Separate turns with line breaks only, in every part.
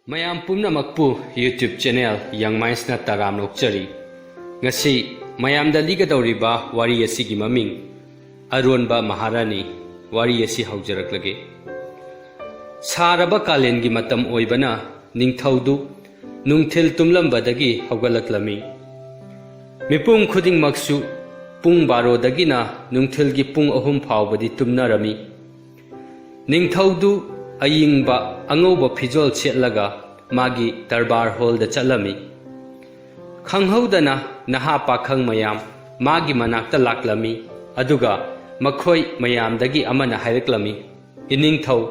ꯃꯌꯥꯝ ꯄꯨꯝꯅꯃꯛꯄꯨ YouTube channel ꯌꯪ ꯃꯥꯏꯟꯁꯅ ꯇꯔꯥꯝ ꯅꯣꯛꯆꯔꯤ꯫ ꯉꯁꯤ ꯃꯌꯥꯝꯗ ꯂꯤꯒꯗꯧꯔꯤꯕ ꯋꯥꯔꯤ ꯑꯁꯤꯒꯤ ꯃꯃꯤꯡ ꯑꯔꯣꯟꯕ ꯃꯍꯥꯔꯥꯅꯤ꯫ ꯋꯥꯔꯤ ꯑꯁꯤ ꯍꯧꯖꯔꯛꯂꯒꯦ꯫ ꯁꯥꯔꯕ ꯀꯥꯂꯦꯟꯒꯤ ꯃꯇꯝ ꯑꯣꯏꯕꯅ ꯅꯤꯡꯊꯧꯗꯨ ꯅꯨꯡꯊꯤꯜ ꯇꯨꯝꯂꯝꯕꯗꯒꯤ ꯍꯧꯒꯠꯂꯛꯂꯝꯃꯤ꯫ ꯃꯤꯄꯨꯝ ꯈꯨꯗꯤꯡꯃꯛꯁꯨ ꯄꯨꯡ 12ꯗꯒꯤꯅ ꯅꯨꯡꯊꯤꯜꯒꯤ ꯄꯨꯡ 3 ꯐꯥꯎꯕꯗꯤ ꯇꯨꯝꯅꯔꯝꯃꯤ꯫ ꯅꯤꯡꯊꯧꯗꯨ ꯑꯌꯤꯡꯕ ꯑꯉꯧꯕ ꯐꯤꯖꯣꯜ ꯁꯦꯠꯂꯒ ꯃꯥꯒꯤ ꯗꯔꯕꯥꯔ ꯍꯣꯜꯗ ꯆꯠꯂꯝꯃꯤ꯫ ꯈꯪꯍꯧꯗꯅ ꯅꯍꯥ ꯄꯥꯈꯪ ꯃꯌꯥꯝ ꯃꯥꯒꯤ ꯃꯅꯥꯛꯇ ꯂꯥꯛꯂꯝꯃꯤ꯫ ꯑꯗꯨꯒ ꯃꯈꯣꯏ ꯃꯌꯥꯝꯗꯒꯤ ꯑꯃꯅ ꯍꯥꯏꯔꯛꯂꯝꯃꯤ, "ꯏꯅꯤꯡꯊꯧ,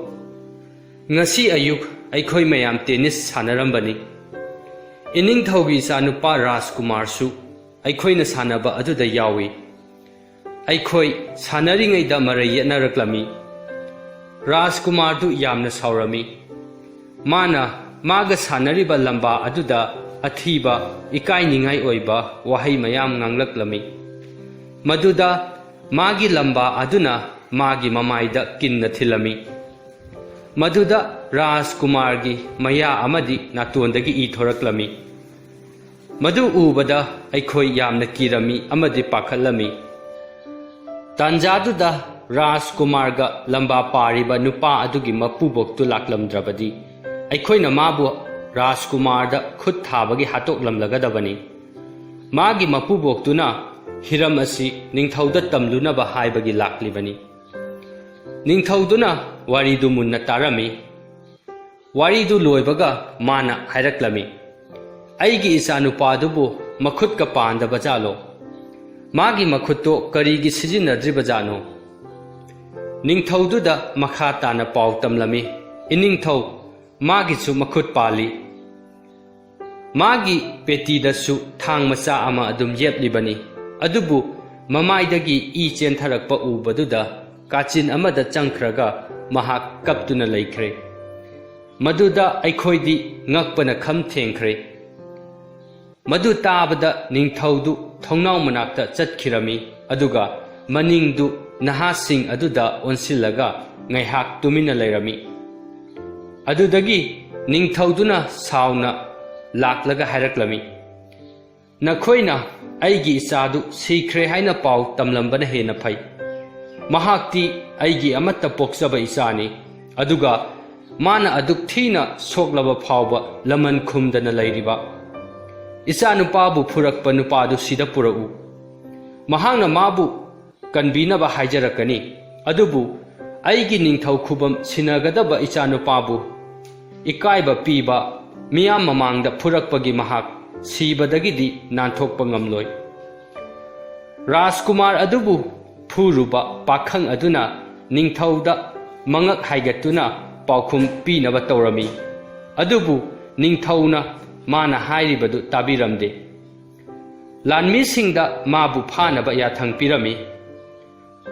ꯉꯁꯤ ꯑꯌꯨꯛ ꯑꯩꯈꯣꯏ ꯃꯌꯥꯝ ꯇꯦꯅꯤꯁ ꯁꯥꯟꯅꯔꯝꯕꯅꯤ꯫ ꯏꯅꯤꯡꯊꯧꯒꯤ ꯏꯆꯥꯅꯨꯄꯥ ꯔꯥꯖꯀꯨꯃꯥꯔꯁꯨ ꯑꯩꯈꯣꯏꯅ ꯁꯥꯟꯅꯕ ꯑꯗꯨꯗ ꯌꯥꯎꯏ꯫ ꯑꯩꯈꯣꯏ ꯁꯥꯟꯅꯔꯤꯉꯩꯗ ꯃꯔꯩ ꯌꯦꯠꯅꯔꯛꯂꯝꯃꯤ꯫ ꯔꯥꯖꯀꯨꯃꯥꯔꯗꯨ ꯌꯥꯝꯅ ꯁꯥꯎꯔꯝꯃꯤ꯫ ꯃꯥꯅ ꯃꯥꯒ ꯁꯥꯟꯅꯔꯤꯕ ꯂꯝꯕꯥ ꯑꯗꯨꯗ ꯑꯊꯤꯕ ꯏꯀꯥꯏꯅꯤꯡꯉꯥꯏ ꯑꯣꯏꯕ ꯋꯥꯍꯩ ꯃꯌꯥꯝ ꯉꯥꯡꯂꯛꯂꯝꯃꯤ꯫ ꯃꯗꯨꯗ ꯃꯥꯒꯤ ꯂꯝꯕꯥ ꯑꯗꯨꯅ ꯃꯥꯒꯤ ꯃꯃꯥꯏꯗ ꯀꯤꯟꯅ ꯊꯤꯜꯂꯝꯃꯤ꯫ ꯃꯗꯨꯗ ꯔꯥꯖꯀꯨꯃꯥꯔꯒꯤ ꯃꯌꯥ ꯑꯃꯗꯤ ꯅꯥꯇꯣꯟꯗꯒꯤ ꯏ ꯊꯣꯔꯛꯂꯝꯃꯤ꯫ ꯃꯗꯨ ꯎꯕꯗ ꯑꯩꯈꯣꯏ ꯌꯥꯝꯅ ꯀꯤꯔꯝꯃꯤ ꯑꯃꯗꯤ ꯄꯥꯈꯠꯂꯝꯃꯤ꯫ ꯇꯥꯟꯖꯥꯗꯨꯗ ꯔꯥꯖꯀꯨꯃꯥꯔꯒ ꯂꯝꯕꯥ ꯄꯥꯔꯤꯕ ꯅꯨꯄꯥ ꯑꯗꯨꯒꯤ ꯃꯄꯨꯕꯣꯛꯇꯨ ꯂꯥꯛꯂꯝꯗ꯭ꯔꯕꯗꯤ ꯑꯩꯈꯣꯏꯅ ꯃꯥꯕꯨ ꯔꯥꯖꯀꯨꯃꯥꯔꯗ ꯈꯨꯠ ꯊꯥꯕꯒꯤ ꯍꯥꯠꯇꯣꯛꯂꯝꯂꯒꯗꯕꯅꯤ꯫ ꯃꯥꯒꯤ ꯃꯄꯨꯕꯣꯛꯇꯨꯅ ꯍꯤꯔꯝ ꯑꯁꯤ ꯅꯤꯡꯊꯧꯗ ꯇꯝꯂꯨꯅꯕ ꯍꯥꯏꯕꯒꯤ ꯂꯥꯛꯂꯤꯕꯅꯤ꯫ ꯅꯤꯡꯊꯧꯗꯨꯅ ꯋꯥꯔꯤꯗꯨ ꯃꯨꯟꯅ ꯇꯥꯔꯝꯃꯤ꯫ ꯋꯥꯔꯤꯗꯨ ꯂꯣꯏꯕꯒ ꯃꯥꯅ ꯍꯥꯏꯔꯛꯂꯝꯃꯤ, "ꯑꯩꯒꯤ ꯏꯆꯥꯅꯨꯄꯥꯗꯨꯕꯨ ꯃꯈꯨꯠꯀ ꯄꯥꯟꯗꯕꯖꯥꯠꯂꯣ? ꯃꯥꯒꯤ ꯃꯈꯨꯠꯇꯣ ꯀꯔꯤꯒꯤ ꯁꯤꯖꯤꯟꯅꯗ꯭ꯔꯤꯕꯖꯥꯠꯅꯣ?" ꯅꯤꯡꯊꯧꯗꯨꯗ ꯃꯈꯥ ꯇꯥꯅ ꯄꯥꯎ ꯇꯝꯂꯝꯃꯤ, "ꯏꯅꯤꯡꯊꯧ, ꯃꯥꯒꯤꯁꯨ ꯃꯈꯨꯠ ꯄꯥꯜꯂꯤ꯫ ꯃꯥꯒꯤ ꯄꯦꯇꯤꯗꯁꯨ ꯊꯥꯡ ꯃꯆꯥ ꯑꯃ ꯑꯗꯨꯝ ꯌꯦꯞꯂꯤꯕꯅꯤ꯫ ꯑꯗꯨꯕꯨ ꯃꯃꯥꯏꯗꯒꯤ ꯏ ꯆꯦꯟꯊꯔꯛꯄ ꯎꯕꯗꯨꯗ ꯀꯥꯆꯤꯟ ꯑꯃꯗ ꯆꯪꯈ꯭ꯔꯒ ꯃꯍꯥꯛ ꯀꯞꯇꯨꯅ ꯂꯩꯈ꯭ꯔꯦ꯫ ꯃꯗꯨꯗ ꯑꯩꯈꯣꯏꯗꯤ ꯉꯛꯄꯅ ꯈꯝ ꯊꯦꯡꯈ꯭ꯔꯦ." ꯃꯗꯨ ꯇꯥꯕꯗ ꯅꯤꯡꯊꯧꯗꯨ ꯊꯣꯡꯅꯥꯎ ꯃꯅꯥꯛꯇ ꯆꯠꯈꯤꯔꯝꯃꯤ꯫ ꯑꯗꯨꯒ ꯃꯅꯤꯡꯗꯨ ꯅꯍꯥꯁꯤꯡ ꯑꯗꯨꯗ ꯑꯣꯟꯁꯤꯜꯂꯒ ꯉꯥꯏꯍꯥꯛ ꯇꯨꯃꯤꯟꯅ ꯂꯩꯔꯝꯃꯤ꯫ ꯑꯗꯨꯗꯒꯤ ꯅꯤꯡꯊꯧꯗꯨꯅ ꯁꯥꯎꯅ ꯂꯥꯛꯂꯒ ꯍꯥꯏꯔꯛꯂꯝꯃꯤ, "ꯅꯈꯣꯏꯅ ꯑꯩꯒꯤ ꯏꯆꯥꯗꯨ ꯁꯤꯈ꯭ꯔꯦ ꯍꯥꯏꯅ ꯄꯥꯎ ꯇꯝꯂꯝꯕꯅ ꯍꯦꯟꯅ ꯐꯩ꯫ ꯃꯍꯥꯛꯇꯤ ꯑꯩꯒꯤ ꯑꯃꯠꯇ ꯄꯣꯛꯆꯕ ꯏꯆꯥꯅꯤ꯫ ꯑꯗꯨꯒ ꯃꯥꯅ ꯑꯗꯨꯛ ꯊꯤꯅ ꯁꯣꯛꯂꯕ ꯐꯥꯎꯕ ꯂꯃꯟ ꯈꯨꯝꯗꯅ ꯂꯩꯔꯤꯕ ꯏꯆꯥꯅꯨꯄꯥꯕꯨ ꯐꯨꯔꯛꯄ ꯅꯨꯄꯥꯗꯨ ꯁꯤꯗ ꯄꯨꯔꯛꯎ꯫ ꯃꯍꯥꯛꯅ ꯃꯥꯕꯨ ꯀꯟꯕꯤꯅꯕ ꯍꯥꯏꯖꯔꯛꯀꯅꯤ꯫ ꯑꯗꯨꯕꯨ ꯑꯩꯒꯤ ꯅꯤꯡꯊꯧ ꯈꯨꯕꯝ ꯁꯤꯟꯅꯒꯗꯕ ꯏꯆꯥꯅꯨꯄꯥꯕꯨ ꯏꯀꯥꯏꯕ ꯄꯤꯕ ꯃꯤꯌꯥꯝ ꯃꯃꯥꯡꯗ ꯐꯨꯔꯛꯄꯒꯤ ꯃꯍꯥꯛ ꯁꯤꯕꯗꯒꯤꯗꯤ ꯅꯥꯟꯊꯣꯛꯄ ꯉꯝꯂꯣꯏ." ꯔꯥꯖꯀꯨꯃꯥꯔ ꯑꯗꯨꯕꯨ ꯐꯨꯔꯨꯕ ꯄꯥꯈꯪ ꯑꯗꯨꯅ ꯅꯤꯡꯊꯧꯗ ꯃꯉꯛ ꯍꯥꯏꯒꯠꯇꯨꯅ ꯄꯥꯎꯈꯨꯝ ꯄꯤꯅꯕ ꯇꯧꯔꯝꯃꯤ꯫ ꯑꯗꯨꯕꯨ ꯅꯤꯡꯊꯧꯅ ꯃꯥꯅ ꯍꯥꯏꯔꯤꯕꯗꯨ ꯇꯥꯕꯤꯔꯝꯗꯦ꯫ ꯂꯥꯟꯃꯤꯁꯤꯡꯗ ꯃꯥꯕꯨ ꯐꯥꯅꯕ ꯌꯥꯊꯪ ꯄꯤꯔꯝꯃꯤ꯫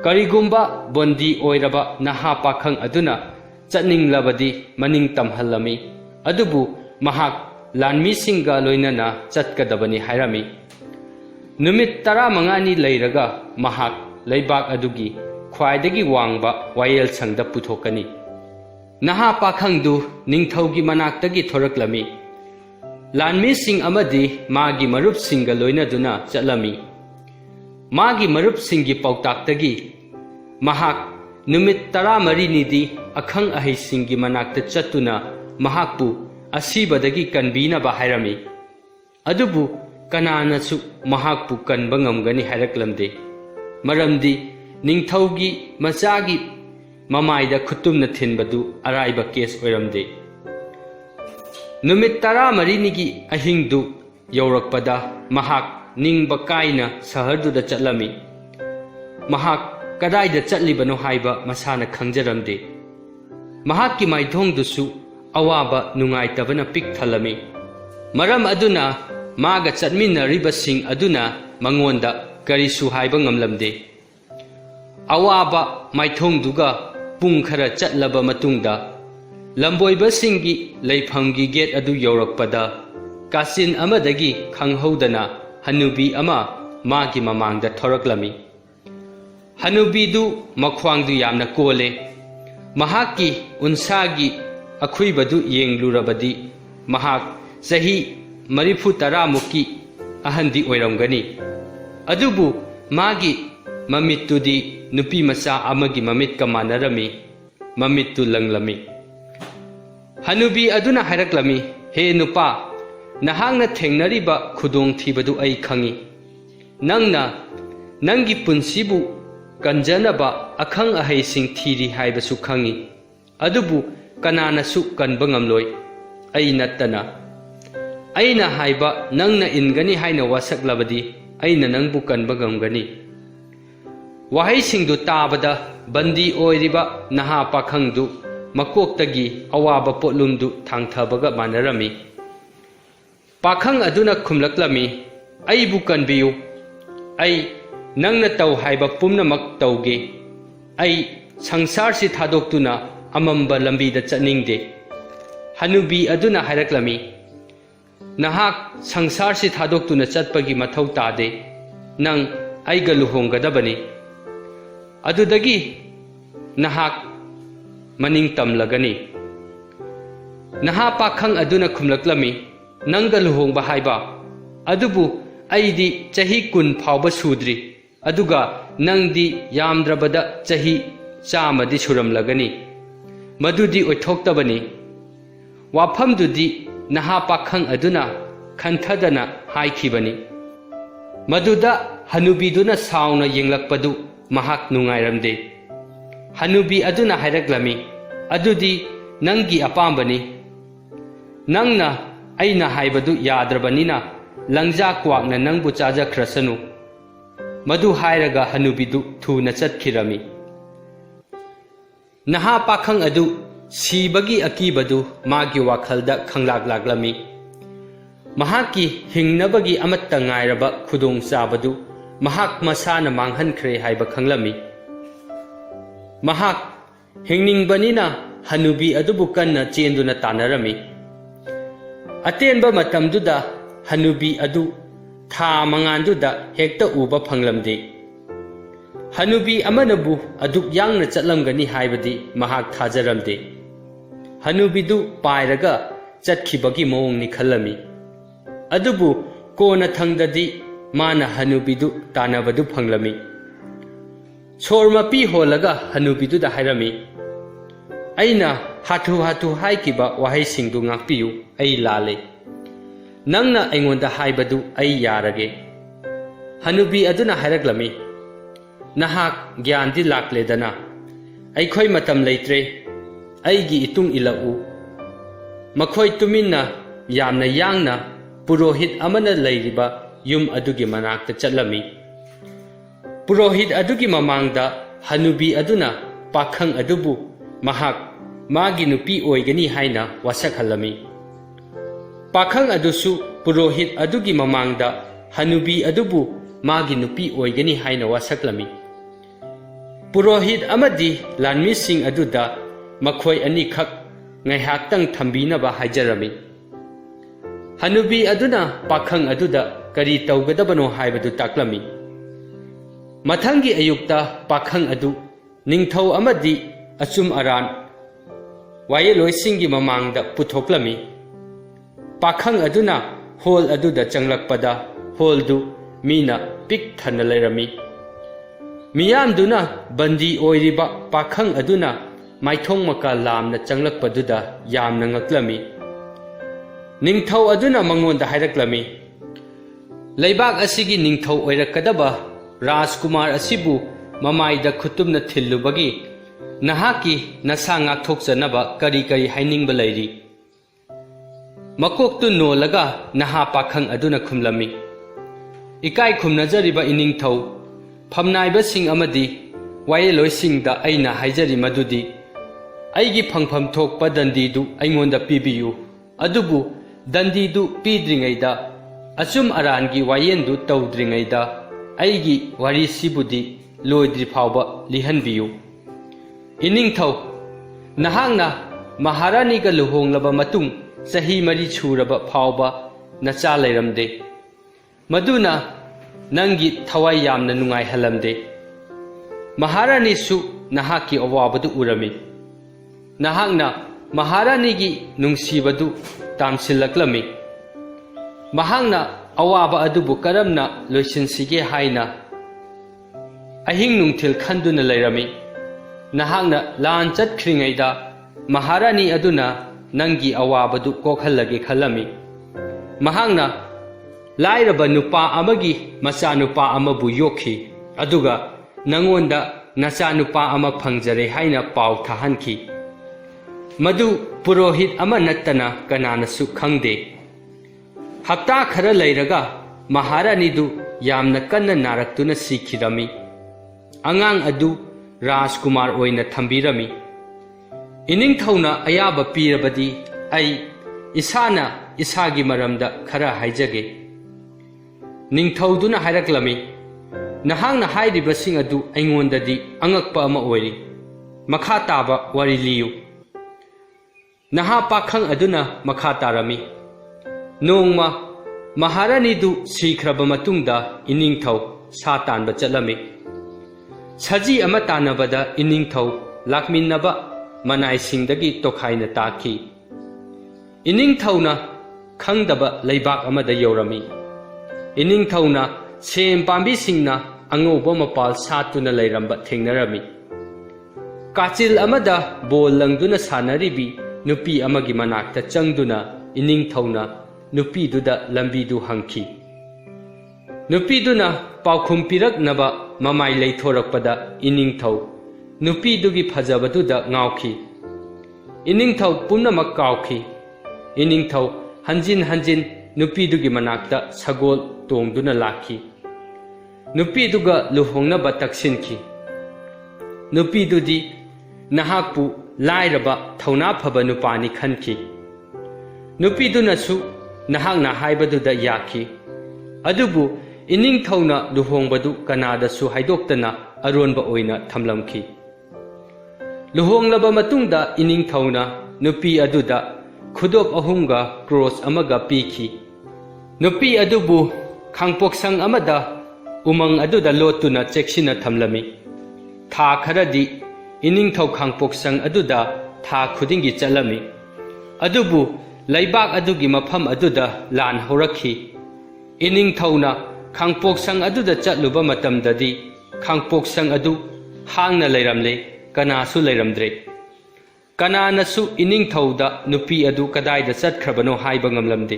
ꯀꯔꯤꯒꯨꯝꯕ ꯕꯣꯟꯗꯤ ꯑꯣꯏꯔꯕ ꯅꯍꯥ ꯄꯥꯈꯪ ꯑꯗꯨꯅ ꯆꯠꯅꯤꯡꯂꯕꯗꯤ ꯃꯅꯤꯡ ꯇꯝꯍꯜꯂꯝꯃꯤ꯫ ꯑꯗꯨꯕꯨ ꯃꯍꯥꯛ ꯂꯥꯟꯃꯤꯁꯤꯡꯒ ꯂꯣꯏꯅꯅ ꯆꯠꯀꯗꯕꯅꯤ ꯍꯥꯏꯔꯝꯃꯤ꯫ ꯅꯨꯃꯤꯠ 15ꯅꯤ ꯂꯩꯔꯒ ꯃꯍꯥꯛ ꯂꯩꯕꯥꯛ ꯑꯗꯨꯒꯤ ꯈ꯭ꯋꯥꯏꯗꯒꯤ ꯋꯥꯡꯕ ꯋꯥꯌꯦꯜꯁꯪꯗ ꯄꯨꯊꯣꯛꯀꯅꯤ꯫ ꯅꯍꯥ ꯄꯥꯈꯪꯗꯨ ꯅꯤꯡꯊꯧꯒꯤ ꯃꯅꯥꯛꯇꯒꯤ ꯊꯣꯔꯛꯂꯝꯃꯤ꯫ ꯂꯥꯟꯃꯤꯁꯤꯡ ꯑꯃꯗꯤ ꯃꯥꯒꯤ ꯃꯔꯨꯞꯁꯤꯡꯒ ꯂꯣꯏꯅꯗꯨꯅ ꯆꯠꯂꯝꯃꯤ꯫ ꯃꯥꯒꯤ ꯃꯔꯨꯞꯁꯤꯡꯒꯤ ꯄꯥꯎꯇꯥꯛꯇꯒꯤ ꯃꯍꯥꯛ ꯅꯨꯃꯤꯠ 14ꯅꯤꯗꯤ ꯑꯈꯪ ꯑꯍꯩꯁꯤꯡꯒꯤ ꯃꯅꯥꯛꯇ ꯆꯠꯇꯨꯅ ꯃꯍꯥꯛꯄꯨ ꯑꯁꯤꯕꯗꯒꯤ ꯀꯟꯕꯤꯅꯕ ꯍꯥꯏꯔꯝꯃꯤ꯫ ꯑꯗꯨꯕꯨ ꯀꯅꯥꯅꯁꯨ ꯃꯍꯥꯛꯄꯨ ꯀꯟꯕ ꯉꯝꯒꯅꯤ ꯍꯥꯏꯔꯛꯂꯝꯗꯦ꯫ ꯃꯔꯝꯗꯤ ꯅꯤꯡꯊꯧꯒꯤ ꯃꯆꯥꯒꯤ ꯃꯃꯥꯏꯗ ꯈꯨꯠꯇꯨꯝꯅ ꯊꯤꯟꯕꯗꯨ ꯑꯔꯥꯏꯕ ꯀꯦꯁ ꯑꯣꯏꯔꯝꯗꯦ꯫ ꯅꯨꯃꯤꯠ 14ꯅꯤꯒꯤ ꯑꯍꯤꯡꯗꯨ ꯌꯧꯔꯛꯄꯗ ꯃꯍꯥꯛ ꯅꯤꯡꯕ ꯀꯥꯏꯅ ꯁꯍꯔꯗꯨꯗ ꯆꯠꯂꯝꯃꯤ꯫ ꯃꯍꯥꯛ ꯀꯗꯥꯏꯗ ꯆꯠꯂꯤꯕꯅꯣ ꯍꯥꯏꯕ ꯃꯁꯥꯅ ꯈꯪꯖꯔꯝꯗꯦ꯫ ꯃꯍꯥꯛꯀꯤ ꯃꯥꯏꯊꯣꯡꯗꯨꯁꯨ ꯑꯋꯥꯕ ꯅꯨꯡꯉꯥꯏꯇꯕꯅ ꯄꯤꯛ ꯊꯜꯂꯝꯃꯤ꯫ ꯃꯔꯝ ꯑꯗꯨꯅ ꯃꯥꯒ ꯆꯠꯃꯤꯟꯅꯔꯤꯕꯁꯤꯡ ꯑꯗꯨꯅ ꯃꯉꯣꯟꯗ ꯀꯔꯤꯁꯨ ꯍꯥꯏꯕ ꯉꯝꯂꯝꯗꯦ꯫ ꯑꯋꯥꯕ ꯃꯥꯏꯊꯣꯡꯗꯨꯒ ꯄꯨꯡ ꯈꯔ ꯆꯠꯂꯕ ꯃꯇꯨꯡꯗ ꯂꯝꯕꯣꯏꯕꯁꯤꯡꯒꯤ ꯂꯩꯐꯝꯒꯤ ꯒꯦꯠ ꯑꯗꯨ ꯌꯧꯔꯛꯄꯗ ꯀꯥꯆꯤꯟ ꯑꯃꯗꯒꯤ ꯈꯪꯍꯧꯗꯅ ꯍꯅꯨꯕꯤ ꯑꯃ ꯃꯥꯒꯤ ꯃꯃꯥꯡꯗ ꯊꯣꯔꯛꯂꯝꯃꯤ꯫ ꯍꯅꯨꯕꯤꯗꯨ ꯃꯈ꯭ꯋꯥꯡꯗꯨ ꯌꯥꯝꯅ ꯀꯣꯜꯂꯦ꯫ ꯃꯍꯥꯛꯀꯤ ꯎꯟꯁꯥꯒꯤ ꯑꯈꯨꯏꯕꯗꯨ ꯌꯦꯡꯂꯨꯔꯕꯗꯤ mahak sahi marifu taramuki ahandi oiramgani adubu magi mamittudi nupi macha amagi mamit kamanarami mamittu langlami hanubi aduna hairaklami he nupa nahangna thengnariba khudong thibadu ai khangi nangna nangi punsibu kanjanaba akhang ahai sing thiri haibasu khangi adubu kanana su kanba ngamloi ai nattana aina haiba nangna ingani haina wasaklabadi aina nangbu kanba gamgani wahai singdu tabada bandi oiriba naha pakhangdu makoktagi awaba potlumdu thangthabaga manarami pakhang aduna khumlaklami aibu kanbiyu ai nangna taw haiba pumnamak tawge ai sangsar si thadoktuna amamba lambi da chaningde hanubi aduna hairaklami nahak sangsar si thadoktuna chatpagi mathau tade nang aiga luhonggadabani adudagi nahak maning tamlagani naha pakhang aduna khumlaklami nangga luhongba haiba adubu aidi chahi kun phawba sudri aduga nangdi yamdrabada chahi chamadi suramlagani madudi oithoktabani wafamdudi naha pakhang aduna khanthadana haikhibani maduda hanubiduna sauna yenglakpadu mahak nungairamde hanubi aduna hairaklami adudi nangi apambani nangna aina haibadu yadrabanina langja kwakna nangbu chajakhrasanu madu hairaga hanubidu thuna chatkhirami naha pakhang adu sibagi akibadu magi wakhalda khanglak-laklami mahaki hingnabagi amatta ngairaba khudong chabadu mahak masana manghankhre haiba khanglami mahak hingningbanina hanubi adubu kanna chenduna tanarami atenba matamduda hanubi adu tha manganduda hekta uba phanglamde hanubi amanabu aduk yangna chatlamgani haibadi mahak thajaramde hanubidu pairaga chatkhibagi mawongni khallami adubu kona thangdadi mana hanubidu tanabadu phanglami sormapi holaga hanubidu da hairami aina hatu haikiba wahai singdu ngakpiyu ai lale nangna aingonda haibadu ai yarage hanubi aduna hairaklami nahak gyandi lakledana aikhoi matam leitre aigi itung ilau makhoi tuminna yamna yangna purohit amana leiriba yum adugi manakta chatlami purohit adugi mamangda hanubi aduna pakhang adubu mahak magi nupi oigani haina wasakhalami pakhang adusu purohit adugi mamangda hanubi adubu magi nupi oigani haina wasaklami purohit amadi lanmi sing aduda makhoi ani khak ngaihaktang thambinaba haijarami hanubi aduna pakhang aduda kari tawgadabano haibadu taklami mathangi ayukta pakhang adu ningthau amadi achum aran wayeloisingi mamangda puthoklami pakhang aduna hol aduda changlakpada holdu mina pik thana leirami miyamduna bandi oiriba pakhang aduna maithong maka lamna changlakpaduda yamna ngaklami ningthau aduna mangonda hairaklami leibak asigi ningthau oirakadaba Rajkumar asibu mamaida khutumna thillubagi nahaki nasa ngakthokjanaba kari hainingba leiri makoktu nolaga naha pakhang aduna khumlami ikai khumnajariba iningthau phamnaiba sing amadi wayeloi singda aina haijari madudi aigi phangpham thokpa dandidu aingonda pibiyu adubu dandidu pidringaida achum arangi wayendu tawdringaida aigi wari sibudi loidri phawba lihanbiyu iningthau nahangna maharani ga luhonglaba matung sahi mari churaba phawba nacha leiramde maduna nangi thawai yamna nungai halamde maharani su nahaki awabadu urami nahangna ꯃꯍꯥꯔꯥꯅꯤꯒꯤ ꯅꯨꯡꯁꯤꯕꯗꯨ ꯇꯥꯝꯁꯤꯜꯂꯛꯂꯝꯃꯤ꯫ ꯃꯍꯥꯛꯅ ꯑꯋꯥꯕ ꯑꯗꯨꯕꯨ ꯀꯔꯝꯅ ꯂꯣꯏꯁꯤꯟꯁꯤꯒꯦ ꯍꯥꯏꯅ ꯑꯍꯤꯡ ꯅꯨꯡꯊꯤꯜ ꯈꯟꯗꯨꯅ ꯂꯩꯔꯝꯃꯤ꯫ ꯅꯍꯥꯛꯅ ꯂꯥꯟ ꯆꯠꯈ꯭ꯔꯤꯉꯩꯗ ꯃꯍꯥꯔꯥꯅꯤ ꯑꯗꯨꯅ ꯅꯪꯒꯤ ꯑꯋꯥꯕꯗꯨ ꯀꯣꯛꯍꯜꯂꯒꯦ ꯈꯜꯂꯝꯃꯤ꯫ ꯃꯍꯥꯛꯅ ꯂꯥꯏꯔꯕ ꯅꯨꯄꯥ ꯑꯃꯒꯤ ꯃꯆꯥꯅꯨꯄꯥ ꯑꯃꯕꯨ ꯌꯣꯛꯈꯤ, ꯑꯗꯨꯒ ꯅꯉꯣꯟꯗ ꯅꯆꯥꯅꯨꯄꯥ ꯑꯃ ꯐꯪꯖꯔꯦ ꯍꯥꯏꯅ ꯄꯥꯎ ꯊꯥꯍꯟꯈꯤ꯫ ꯃꯗꯨ ꯄꯨꯔꯣꯍꯤꯠ ꯑꯃ ꯅꯠꯇꯅ ꯀꯅꯥꯅꯁꯨ ꯈꯪꯗꯦ꯫ ꯍꯞꯇꯥ ꯈꯔ ꯂꯩꯔꯒ ꯃꯍꯥꯔꯥꯅꯤꯗꯨ ꯌꯥꯝꯅ ꯀꯟꯅ ꯅꯥꯔꯛꯇꯨꯅ ꯁꯤꯈꯤꯔꯝꯃꯤ꯫ ꯑꯉꯥꯡ ꯑꯗꯨ ꯔꯥꯖꯀꯨꯃꯥꯔ ꯑꯣꯏꯅ ꯊꯝꯕꯤꯔꯝꯃꯤ꯫ ꯏꯅꯤꯡꯊꯧꯅ ꯑꯌꯥꯕ ꯄꯤꯔꯕꯗꯤ ꯑꯩ ꯏꯁꯥꯅ ꯏꯁꯥꯒꯤ ꯃꯔꯝꯗ ꯈꯔ ꯍꯥꯏꯖꯒꯦ꯫ ꯅꯤꯡꯊꯧꯗꯨꯅ ꯍꯥꯏꯔꯛꯂꯝꯃꯤ, ꯅꯍꯥꯛꯅ ꯍꯥꯏꯔꯤꯕꯁꯤꯡ ꯑꯗꯨ ꯑꯩꯉꯣꯟꯗꯗꯤ ꯑꯉꯛꯄ ꯑꯃ ꯑꯣꯏꯔꯤ꯫ ꯃꯈꯥ ꯇꯥꯕ ꯋꯥꯔꯤ ꯂꯤꯌꯨ꯫ ꯅꯍꯥ ꯄꯥꯈꯪ ꯑꯗꯨꯅ ꯃꯈꯥ ꯇꯥꯔꯝꯃꯤ, ꯅꯣꯡꯃ ꯃꯍꯥꯔꯥꯅꯤꯗꯨ ꯁꯤꯈ꯭ꯔꯕ ꯃꯇꯨꯡꯗ ꯏꯅꯤꯡꯊꯧ ꯁꯥ ꯇꯥꯟꯕ ꯆꯠꯂꯝꯃꯤ꯫ ꯁꯖꯤ ꯑꯃ ꯇꯥꯟꯅꯕꯗ ꯏꯅꯤꯡꯊꯧ ꯂꯥꯛꯃꯤꯟꯅꯕ ꯃꯅꯥꯏꯁꯤꯡꯗꯒꯤ ꯇꯣꯈꯥꯏꯅ ꯇꯥꯈꯤ꯫ ꯏꯅꯤꯡꯊꯧꯅ ꯈꯪꯗꯕ ꯂꯩꯕꯥꯛ ꯑꯃꯗ ꯌꯧꯔꯝꯃꯤ꯫ ꯏꯅꯤꯡꯊꯧꯅ ꯁꯦꯝ ꯄꯥꯝꯕꯤꯁꯤꯡꯅ ꯑꯉꯧꯕ ꯃꯄꯥꯜ ꯁꯥꯠꯇꯨꯅ ꯂꯩꯔꯝꯕ ꯊꯦꯡꯅꯔꯝꯃꯤ꯫ ꯀꯥꯆꯤꯜ ꯑꯃꯗ ꯕꯣꯜ ꯂꯪꯗꯨꯅ ꯁꯥꯟꯅꯔꯤꯕꯤ ꯅꯨꯄꯤ ꯑꯃꯒꯤ ꯃꯅꯥꯛꯇ ꯆꯪꯗꯨꯅ ꯏꯅꯤꯡꯊꯧꯅ ꯅꯨꯄꯤꯗꯨꯗ ꯂꯝꯕꯤꯗꯨ ꯍꯪꯈꯤ꯫ ꯅꯨꯄꯤꯗꯨꯅ ꯄꯥꯎꯈꯨꯝ ꯄꯤꯔꯛꯅꯕ ꯃꯃꯥꯏ ꯂꯩꯊꯣꯔꯛꯄꯗ ꯏꯅꯤꯡꯊꯧ ꯅꯨꯄꯤꯗꯨꯒꯤ ꯐꯖꯕꯗꯨꯗ ꯉꯥꯎꯈꯤ꯫ ꯏꯅꯤꯡꯊꯧ ꯄꯨꯝꯅꯃꯛ ꯀꯥꯎꯈꯤ꯫ ꯏꯅꯤꯡꯊꯧ ꯍꯟꯖꯤꯟ ꯍꯟꯖꯤꯟ ꯅꯨꯄꯤꯗꯨꯒꯤ ꯃꯅꯥꯛꯇ ꯁꯒꯣꯜ ꯇꯣꯡꯗꯨꯅ ꯂꯥꯛꯈꯤ꯫ ꯅꯨꯄꯤꯗꯨꯒ ꯂꯨꯍꯣꯡꯅꯕ ꯇꯛꯁꯤꯟꯈꯤ꯫ ꯅꯨꯄꯤꯗꯨꯗꯤ ꯅꯍꯥꯛꯄꯨ ꯂꯥꯏꯔꯕ ꯊꯧꯅꯥ ꯐꯕ ꯅꯨꯄꯥꯅꯤ ꯈꯟꯈꯤ꯫ ꯅꯨꯄꯤꯗꯨꯅꯁꯨ ꯅꯍꯥꯛꯅ ꯍꯥꯏꯕꯗꯨꯗ ꯌꯥꯈꯤ꯫ ꯑꯗꯨꯕꯨ ꯏꯅꯤꯡꯊꯧꯅ ꯂꯨꯍꯣꯡꯕꯗꯨ ꯀꯅꯥꯗꯁꯨ ꯍꯥꯏꯗꯣꯛꯇꯅ ꯑꯔꯣꯟꯕ ꯑꯣꯏꯅ ꯊꯝꯂꯝꯈꯤ꯫ ꯂꯨꯍꯣꯡꯂꯕ ꯃꯇꯨꯡꯗ ꯏꯅꯤꯡꯊꯧꯅ ꯅꯨꯄꯤ ꯑꯗꯨꯗ ꯈꯨꯗꯣꯞ 3ꯒ ꯀ꯭ꯔꯣꯁ ꯑꯃꯒ ꯄꯤꯈꯤ꯫ ꯅꯨꯄꯤ ꯑꯗꯨꯕꯨ ꯈꯥꯡꯄꯣꯛꯁꯪ ꯑꯃꯗ ꯎꯃꯪ ꯑꯗꯨꯗ ꯂꯣꯠꯇꯨꯅ ꯆꯦꯛꯁꯤꯟꯅ ꯊꯝꯂꯝꯃꯤ꯫ ꯊꯥ ꯈꯔꯗꯤ ꯏꯅꯤꯡꯊꯧ ꯈꯥꯡꯄꯣꯛꯁꯪ ꯑꯗꯨꯗ ꯊꯥ ꯈꯨꯗꯤꯡꯒꯤ ꯆꯠꯂꯝꯃꯤ꯫ ꯑꯗꯨꯕꯨ ꯂꯩꯕꯥꯛ ꯑꯗꯨꯒꯤ ꯃꯐꯝ ꯑꯗꯨꯗ ꯂꯥꯟ ꯍꯧꯔꯛꯈꯤ꯫ ꯏꯅꯤꯡꯊꯧꯅ ꯈꯥꯡꯄꯣꯛꯁꯪ ꯑꯗꯨꯗ ꯆꯠꯂꯨꯕ ꯃꯇꯝꯗꯗꯤ ꯈꯥꯡꯄꯣꯛꯁꯪ ꯑꯗꯨ ꯍꯥꯡꯅ ꯂꯩꯔꯝꯂꯦ, ꯀꯅꯥꯁꯨ ꯂꯩꯔꯝꯗ꯭ꯔꯦ꯫ ꯀꯅꯥꯅꯁꯨ ꯏꯅꯤꯡꯊꯧꯗ ꯅꯨꯄꯤ ꯑꯗꯨ ꯀꯗꯥꯏꯗ ꯆꯠꯈ꯭ꯔꯕꯅꯣ ꯍꯥꯏꯕ ꯉꯝꯂꯝꯗꯦ꯫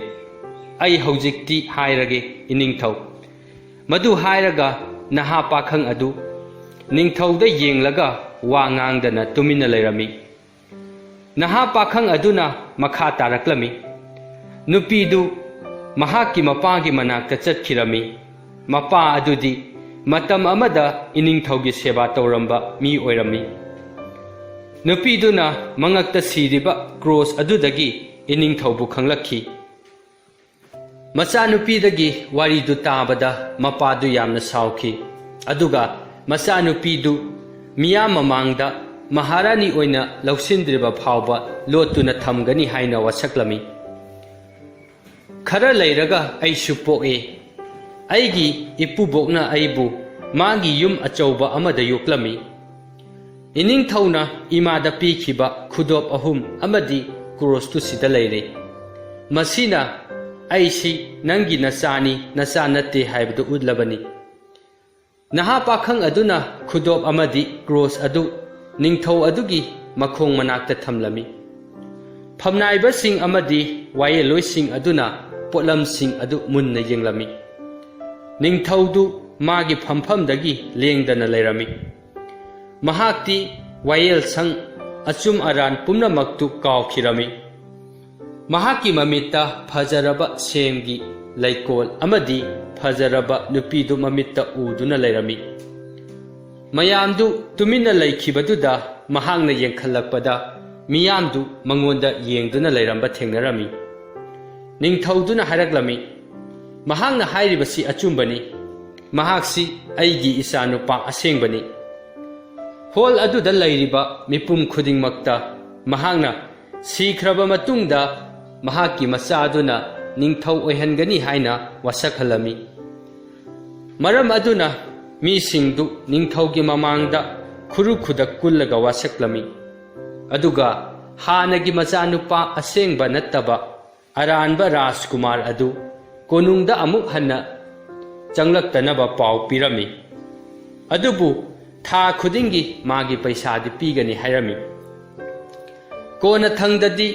ꯑꯩ ꯍꯧꯖꯤꯛꯇꯤ ꯍꯥꯏꯔꯒꯦ ꯏꯅꯤꯡꯊꯧ꯫ ꯃꯗꯨ ꯍꯥꯏꯔꯒ ꯅꯍꯥ ꯄꯥꯈꯪ ꯑꯗꯨ ꯅꯤꯡꯊꯧꯗ ꯌꯦꯡꯂꯒ ꯋꯥ ꯉꯥꯡꯗꯅ ꯇꯨꯃꯤꯟꯅ ꯂꯩꯔꯝꯃꯤ꯫ ꯅꯍꯥ ꯄꯥꯈꯪ ꯑꯗꯨꯅ ꯃꯈꯥ ꯇꯥꯔꯛꯂꯝꯃꯤ, ꯅꯨꯄꯤꯗꯨ ꯃꯍꯥꯛꯀꯤ ꯃꯄꯥꯒꯤ ꯃꯅꯥꯛꯇ ꯆꯠꯈꯤꯔꯝꯃꯤ꯫ ꯃꯄꯥ ꯑꯗꯨꯗꯤ ꯃꯇꯝ ꯑꯃꯗ ꯏꯅꯤꯡꯊꯧꯒꯤ ꯁꯦꯕꯥ ꯇꯧꯔꯝꯕ ꯃꯤ ꯑꯣꯏꯔꯝꯃꯤ꯫ ꯅꯨꯄꯤꯗꯨꯅ ꯃꯉꯛꯇ ꯁꯤꯔꯤꯕ ꯀ꯭ꯔꯣꯁ ꯑꯗꯨꯗꯒꯤ ꯏꯅꯤꯡꯊꯧꯕꯨ ꯈꯪꯂꯛꯈꯤ꯫ ꯃꯆꯥꯅꯨꯄꯤꯗꯒꯤ ꯋꯥꯔꯤꯗꯨ ꯇꯥꯕꯗ ꯃꯄꯥꯗꯨ ꯌꯥꯝꯅ ꯁꯥꯎꯈꯤ꯫ ꯑꯗꯨꯒ ꯃꯆꯥꯅꯨꯄꯤꯗꯨ ꯃꯤꯌꯥꯝ ꯃꯃꯥꯡꯗ ꯃꯍꯥꯔꯥꯅꯤ ꯑꯣꯏꯅ ꯂꯧꯁꯤꯟꯗ꯭ꯔꯤꯕ ꯐꯥꯎꯕ ꯂꯣꯠꯇꯨꯅ ꯊꯝꯒꯅꯤ ꯍꯥꯏꯅ ꯋꯥꯁꯛꯂꯝꯃꯤ꯫ ꯈꯔ ꯂꯩꯔꯒ ꯑꯩꯁꯨ ꯄꯣꯛꯑꯦ꯫ ꯑꯩꯒꯤ ꯏꯄꯨꯕꯣꯛꯅ ꯑꯩꯕꯨ ꯃꯥꯒꯤ ꯌꯨꯝ ꯑꯆꯧꯕ ꯑꯃꯗ ꯌꯣꯛꯂꯝꯃꯤ꯫ ꯏꯅꯤꯡꯊꯧꯅ ꯏꯃꯥꯗ ꯄꯤꯈꯤꯕ ꯈꯨꯗꯣꯞ 3 ꯑꯃꯗꯤ ꯀ꯭ꯔꯣꯁꯇꯨ ꯁꯤꯗ ꯂꯩꯔꯦ꯫ ꯃꯁꯤꯅ ꯑꯩꯁꯤ ꯅꯪꯒꯤ ꯅꯆꯥꯅꯤ, ꯅꯆꯥ ꯅꯠꯇꯦ ꯍꯥꯏꯕꯗꯨ ꯎꯠꯂꯕꯅꯤ꯫ ꯅꯍꯥ ꯄꯥꯈꯪ ꯑꯗꯨꯅ ꯈꯨꯗꯣꯞ ꯑꯃꯗꯤ ꯀ꯭ꯔꯣꯁ ꯑꯗꯨ ꯅꯤꯡꯊꯧ ꯑꯗꯨꯒꯤ ꯃꯈꯣꯡ ꯃꯅꯥꯛꯇ ꯊꯝꯂꯝꯃꯤ꯫ ꯐꯝꯅꯥꯏꯕꯁꯤꯡ ꯑꯃꯗꯤ ꯋꯥꯌꯦꯜꯂꯣꯏꯁꯤꯡ ꯑꯗꯨꯅ ꯄꯣꯠꯂꯝꯁꯤꯡ ꯑꯗꯨ ꯃꯨꯟꯅ ꯌꯦꯡꯂꯝꯃꯤ꯫ ꯅꯤꯡꯊꯧꯗꯨ ꯃꯥꯒꯤ ꯐꯝꯐꯝꯗꯒꯤ ꯂꯦꯡꯗꯅ ꯂꯩꯔꯝꯃꯤ꯫ ꯃꯍꯥꯛꯇꯤ ꯋꯥꯌꯦꯜꯁꯪ ꯑꯆꯨꯝ ꯑꯔꯥꯟ ꯄꯨꯝꯅꯃꯛꯇꯨ ꯀꯥꯎꯈꯤꯔꯝꯃꯤ꯫ ꯃꯍꯥꯛꯀꯤ ꯃꯃꯤꯠꯇ ꯐꯖꯔꯕ ꯁꯦꯝꯒꯤ ꯂꯩꯀꯣꯜ ꯑꯃꯗꯤ ꯐꯖꯔꯕ ꯅꯨꯄꯤꯗꯨ ꯃꯃꯤꯠꯇ ꯎꯗꯨꯅ ꯂꯩꯔꯝꯃꯤ꯫ ꯃꯌꯥꯝꯗꯨ ꯇꯨꯃꯤꯟꯅ ꯂꯩꯈꯤꯕꯗꯨꯗ ꯃꯍꯥꯛꯅ ꯌꯦꯡꯈꯠꯂꯛꯄꯗ ꯃꯤꯌꯥꯝꯗꯨ ꯃꯉꯣꯟꯗ ꯌꯦꯡꯗꯨꯅ ꯂꯩꯔꯝꯕ ꯊꯦꯡꯅꯔꯝꯃꯤ꯫ ꯅꯤꯡꯊꯧꯗꯨꯅ ꯍꯥꯏꯔꯛꯂꯝꯃꯤ, ꯃꯍꯥꯛꯅ ꯍꯥꯏꯔꯤꯕꯁꯤ ꯑꯆꯨꯝꯕꯅꯤ꯫ ꯃꯍꯥꯛꯁꯤ ꯑꯩꯒꯤ ꯏꯆꯥꯅꯨꯄꯥ ꯑꯁꯦꯡꯕꯅꯤ꯫ ꯍꯣꯜ ꯑꯗꯨꯗ ꯂꯩꯔꯤꯕ ꯃꯤꯄꯨꯝ ꯈꯨꯗꯤꯡꯃꯛꯇ ꯃꯍꯥꯛꯅ ꯁꯤꯈ꯭ꯔꯕ ꯃꯇꯨꯡꯗ ꯃꯍꯥꯛꯀꯤ ꯃꯆꯥꯗꯨꯅ ꯅꯤꯡꯊꯧ ꯑꯣꯏꯍꯟꯒꯅꯤ ꯍꯥꯏꯅ ꯋꯥꯁꯛꯍꯜꯂꯝꯃꯤ꯫ ꯃꯔꯝ ꯑꯗꯨꯅ ꯃꯤꯁꯤꯡꯗꯨ ꯅꯤꯡꯊꯧꯒꯤ ꯃꯃꯥꯡꯗ ꯈꯨꯔꯨ ꯈꯨꯗꯛ ꯀꯨꯜꯂꯒ ꯋꯥꯁꯛꯂꯝꯃꯤ꯫ ꯑꯗꯨꯒ हानगी मचानुपा असेंगबा नत्तबा अरानबा राजकुमार अदु कोनुंगदा अमुक हन्ना चंगलक्तनबा पाव पिरमी अदुबु था खुदिंगी मागी पैसादी पीगनी हैरमी कोना थंगददी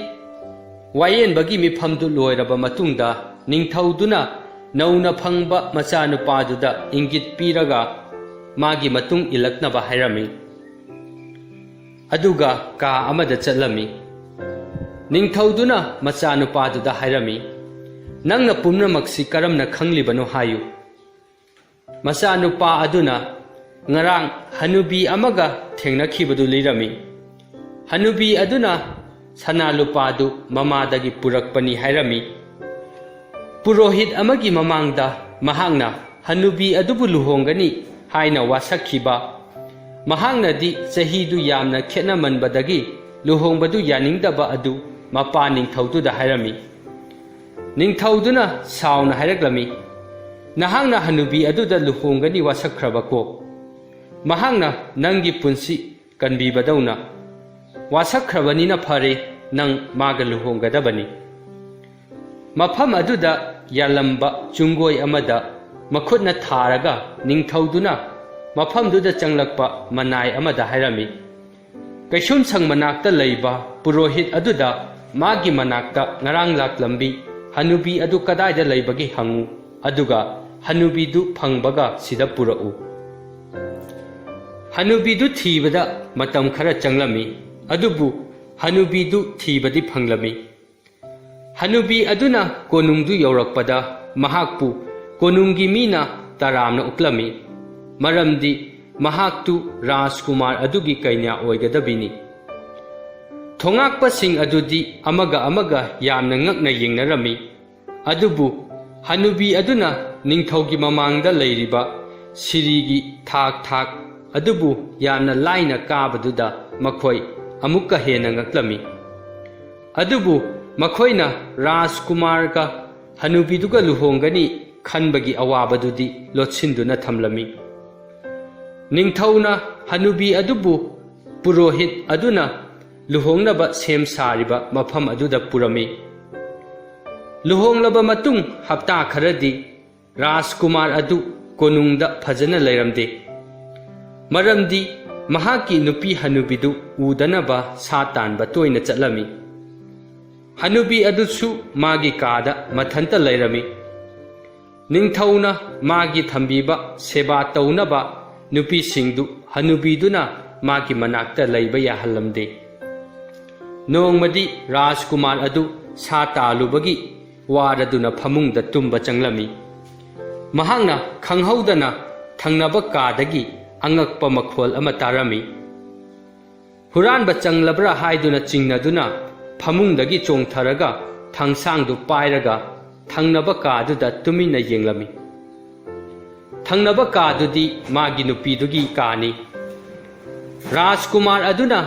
वायेनबगी मिफमदु लोयरबा मतुंगदा निंगथौदुना नौना फंगबा मचानुपादुदा इंगित पीरगा मागी मतुंग इलक्नबा हैरमी अदुगा का अमदा चलमी निंगथौदुना मचानुपादुदा हैरमी नंगना पुम्नमक्सी करमना खंगलिबनो Hayu मचानुपा अदुना ngarang hanubi amaga thengnakibadu lirami hanubi aduna sanalupadu mamadagi purakpani hairami purohit amagi mamangda mahangna hanubi adubu luhongani haina wasakhiba mahangna di chahidu yamna khena manbadagi luhongbadu yaningdaba adu mapa ningthaududa hairami ningthauduna sauna hairaklami nahangna hanubi aduda luhongani wasakhrabako mahangna nangi punsi kanbibadawna wasakhrabani phare nang maga luhonggadabani mafam aduda yalamba chungoi amada makhutna tharaga ningthauduna mafamduda changlakpa manai amada hairami kaishum sang manakta leiba purohit aduda magi manakta ngarang laklambi hanubi adu kadaida leibagi hangu aduga hanubi du phangbaga sida purau hanubidu thibada matam khara changlami adubu hanubidu thibadi phanglami hanubi aduna konungdu yaurakpada mahakpu konungi mina taramna uklami maramdi mahaktu rajkumar adugi kainya oigadabini thongakpa sing adudi amaga yamna ngakna yengnarami adubu hanubi aduna ningthaugi mamangda leiriba sirigi thak adubu yamna laina kabaduda makhoi amukka hena ngaklami adubu makhoina rajkumar ka hanubiduga luhongani khanbagi awabadudi lotsinduna thamlami ningthauna hanubi adubu purohit aduna luhongnaba sem sariba mafam aduda purami luhonglaba matung hapta kharadi rajkumar adu konungda phajana leiramde maramdi mahaki nupi hanubidu udanaba satanba toina chatlami hanubi adusu magi kada mathanta leirami ningthauna magi thambiba seba taunaba nupi singdu hanubiduna magi manakta leiba yahallamde nongmadi rajkumar adu satalubagi waraduna phamungda tumba changlami mahangna khanghaudana thangnaba kadagi angakpa makhol ama tarami huranba changlabra haiduna chingnaduna phamungdagi chongtharaga thangsangdu pairaga thangnaba kaduda tumina yenglami thangnaba kadudi magi nupidugi kani rajkumar aduna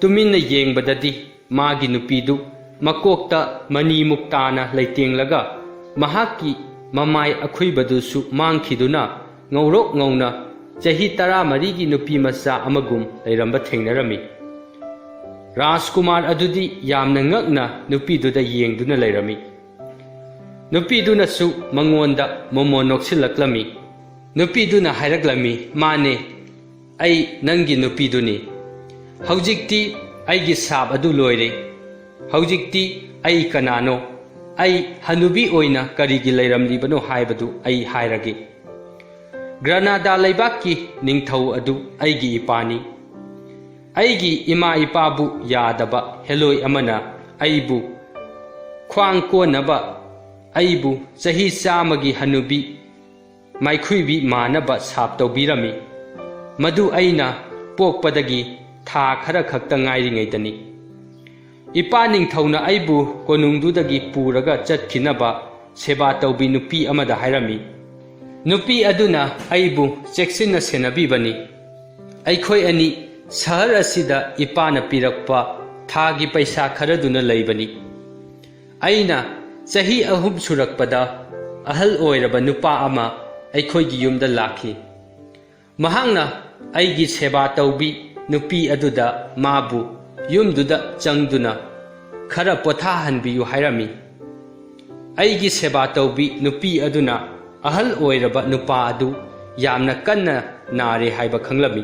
tumina yengbadadi magi nupidu makokta mani muktana leitenglaga mahaki mamai akhuibadusu mangkhiduna ngaurok ngauna chahi 13 gi nupi macha amagum leiramba thengnarami rajkumar adudi yamna ngakna nupiduda yengduna leirami nupiduna su mangonda momonoksilaklami nupiduna hairaklami mane ai nangi nupiduni haujikti aigi sab adu loire haujikti ai kanano ai hanubi oina karigi leiramlibano haibadu ai hairagi Granada laibaki ningthau adu aigi ipani aigi ima ipabu yadaba heloi amana aibu khwang konaba aibu chahi chamagi hanubi maikhuibi manaba sap tawbirami madu aina pokpadagi tha khara khakta ngairi ngaitani ipa ningthauna aibu konungdudagi puraga chatkinaba seba tawbi nupi amada hairami nupi aduna aibu cheksinna senabibani aikhoi ani sahar asida ipana pirakpa thagi paisa kharaduna leibani aina chahi ahum surakpada ahal oiraba nupa ama aikhoi gi yumda lakhi mahangna aigi seba tawbi nupi aduda mabu ꯌꯨꯝꯗꯨꯗ ꯆꯪꯗꯨꯅ ꯈꯔ ꯄꯣꯊꯥꯍꯟꯕꯤꯌꯨ ꯍꯥꯏꯔꯝꯃꯤ꯫ ꯑꯩꯒꯤ ꯁꯦꯕꯥ ꯇꯧꯕꯤ ꯅꯨꯄꯤ ꯑꯗꯨꯅ ꯑꯍꯜ ꯑꯣꯏꯔꯕ ꯅꯨꯄꯥ ꯑꯗꯨ ꯌꯥꯝꯅ ꯀꯟꯅ ꯅꯥꯔꯦ ꯍꯥꯏꯕ ꯈꯪꯂꯝꯃꯤ꯫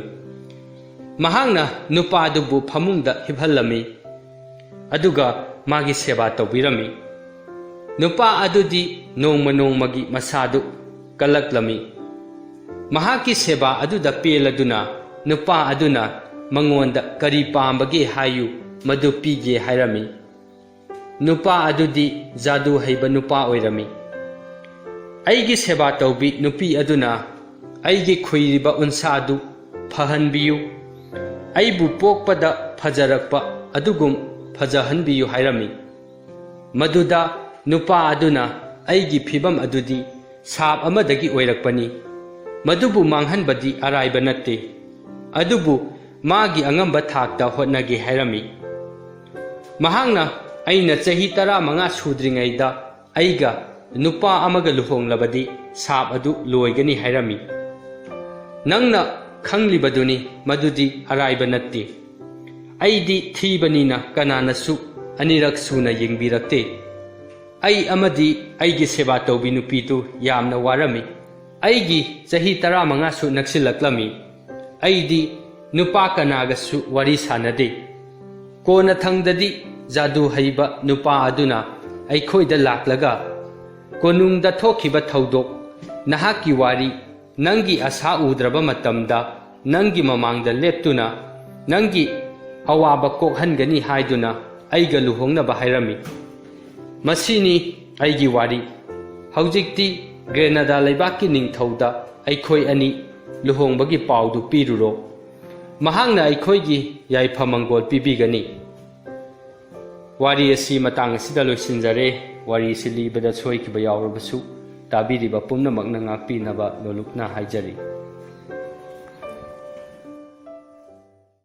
ꯃꯍꯥꯛꯅ ꯅꯨꯄꯥ ꯑꯗꯨꯕꯨ ꯐꯃꯨꯡꯗ ꯍꯤꯞꯍꯜꯂꯝꯃꯤ ꯑꯗꯨꯒ ꯃꯥꯒꯤ ꯁꯦꯕꯥ ꯇꯧꯕꯤꯔꯝꯃꯤ꯫ ꯅꯨꯄꯥ ꯑꯗꯨꯗꯤ ꯅꯣꯡꯃ ꯅꯣꯡꯃꯒꯤ ꯃꯁꯥꯗꯨ ꯀꯜꯂꯛꯂꯝꯃꯤ꯫ ꯃꯍꯥꯛꯀꯤ ꯁꯦꯕꯥ ꯑꯗꯨꯗ ꯄꯦꯜꯂꯗꯨꯅ ꯅꯨꯄꯥ ꯑꯗꯨꯅ ꯃꯉꯣꯟꯗ ꯀꯔꯤ ꯄꯥꯝꯕꯒꯦ ꯍꯥꯏꯌꯨ ꯃꯗꯨ ꯄꯤꯒꯦ ꯍꯥꯏꯔꯝꯃꯤ꯫ ꯅꯨꯄꯥ ꯑꯗꯨꯗꯤ ꯖꯥꯗꯨ ꯍꯩꯕ ꯅꯨꯄꯥ ꯑꯣꯏꯔꯝꯃꯤ꯫ ꯑꯩꯒꯤ ꯁꯦꯕꯥ ꯇꯧꯕꯤ ꯅꯨꯄꯤ ꯑꯗꯨꯅ ꯑꯩꯒꯤ ꯈꯨꯏꯔꯤꯕ ꯎꯟꯁꯥꯗꯨ ꯐꯍꯟꯕꯤꯌꯨ, ꯑꯩꯕꯨ ꯄꯣꯛꯄꯗ ꯐꯖꯔꯛꯄ ꯑꯗꯨꯒꯨꯝ ꯐꯖꯍꯟꯕꯤꯌꯨ ꯍꯥꯏꯔꯝꯃꯤ꯫ ꯃꯗꯨꯗ ꯅꯨꯄꯥ ꯑꯗꯨꯅ ꯑꯩꯒꯤ ꯐꯤꯕꯝ ꯑꯗꯨꯗꯤ ꯁꯥꯞ ꯑꯃꯗꯒꯤ ꯑꯣꯏꯔꯛꯄꯅꯤ, ꯃꯗꯨꯕꯨ ꯃꯥꯡꯍꯟꯕꯗꯤ ꯑꯔꯥꯏꯕ ꯅꯠꯇꯦ, ꯑꯗꯨꯕꯨ ꯃꯥꯒꯤ ꯑꯉꯝꯕ ꯊꯥꯛꯇ ꯍꯣꯠꯅꯒꯦ ꯍꯥꯏꯔꯝꯃꯤ꯫ ꯃꯍꯥꯛꯅ ꯑꯩꯅ ꯆꯍꯤ 15 ꯁꯨꯗ꯭ꯔꯤꯉꯩꯗ ꯑꯩꯒ ꯅꯨꯄꯥ ꯑꯃꯒ ꯂꯨꯍꯣꯡꯂꯕꯗꯤ ꯁꯥꯞ ꯑꯗꯨ ꯂꯣꯏꯒꯅꯤ ꯍꯥꯏꯔꯝꯃꯤ꯫ ꯅꯪꯅ ꯈꯪꯂꯤꯕꯗꯨꯅꯤ ꯃꯗꯨꯗꯤ ꯑꯔꯥꯏꯕ ꯅꯠꯇꯦ꯫ ꯑꯩꯗꯤ ꯊꯤꯕꯅꯤꯅ ꯀꯅꯥꯅꯁꯨ ꯑꯅꯤꯔꯛ ꯁꯨꯅ ꯌꯦꯡꯕꯤꯔꯛꯇꯦ꯫ ꯑꯩ ꯑꯃꯗꯤ ꯑꯩꯒꯤ ꯁꯦꯕꯥ ꯇꯧꯕꯤ ꯅꯨꯄꯤꯗꯨ ꯌꯥꯝꯅ ꯋꯥꯔꯝꯃꯤ꯫ ꯑꯩꯒꯤ ꯆꯍꯤ 15 ꯅꯛꯁꯤꯜꯂꯛꯂꯝꯃꯤ꯫ ꯑꯩꯗꯤ ꯅꯨꯄꯥ ꯀꯅꯥꯒꯁꯨ ꯋꯥꯔꯤ ꯁꯥꯅꯗꯦ꯫ ꯀꯣꯟꯅꯊꯪꯗꯗꯤ ꯖꯥꯗꯨ ꯍꯩꯕ ꯅꯨꯄꯥ ꯑꯗꯨꯅ ꯑꯩꯈꯣꯏꯗ ꯂꯥꯛꯂꯒ ꯀꯣꯅꯨꯡꯗ ꯊꯣꯛꯈꯤꯕ ꯊꯧꯗꯣꯛ, ꯅꯍꯥꯛꯀꯤ ꯋꯥꯔꯤ, ꯅꯪꯒꯤ ꯑꯁꯥ ꯎꯗ꯭ꯔꯕ ꯃꯇꯝꯗ ꯅꯪꯒꯤ ꯃꯃꯥꯡꯗ ꯂꯦꯞꯇꯨꯅ ꯅꯪꯒꯤ ꯑꯋꯥꯕ ꯀꯣꯛꯍꯟꯒꯅꯤ ꯍꯥꯏꯗꯨꯅ ꯑꯩꯒ ꯂꯨꯍꯣꯡꯅꯕ ꯍꯥꯏꯔꯝꯃꯤ꯫ ꯃꯁꯤꯅꯤ ꯑꯩꯒꯤ ꯋꯥꯔꯤ꯫ ꯍꯧꯖꯤꯛꯇꯤ ꯒ꯭ꯔꯦꯅꯥꯗꯥ ꯂꯩꯕꯥꯛꯀꯤ ꯅꯤꯡꯊꯧꯗ ꯑꯩꯈꯣꯏ ꯑꯅꯤ ꯂꯨꯍꯣꯡꯕꯒꯤ ꯄꯥꯎꯗꯨ ꯄꯤꯔꯨꯔꯣ꯫ ꯃꯍꯥꯛꯅ ꯑꯩꯈꯣꯏꯒꯤ ꯌꯥꯏꯐ-ꯃꯪꯒꯣꯜ ꯄꯤꯕꯤꯒꯅꯤ꯫ ꯋꯥꯔꯤ ꯑꯁꯤ ꯃꯇꯥꯡ ꯑꯁꯤꯗ ꯂꯣꯏꯁꯤꯟꯖꯔꯦ꯫ ꯋꯥꯔꯤ ꯑꯁꯤ ꯂꯤꯕꯗ ꯁꯣꯏꯈꯤꯕ ꯌꯥꯎꯔꯕꯁꯨ ꯇꯥꯕꯤꯔꯤꯕ ꯄꯨꯝꯅꯃꯛꯅ ꯉꯥꯛꯄꯤꯅꯕ ꯅꯣꯜꯂꯨꯛꯅ ꯍꯥꯏꯖꯔꯤ꯫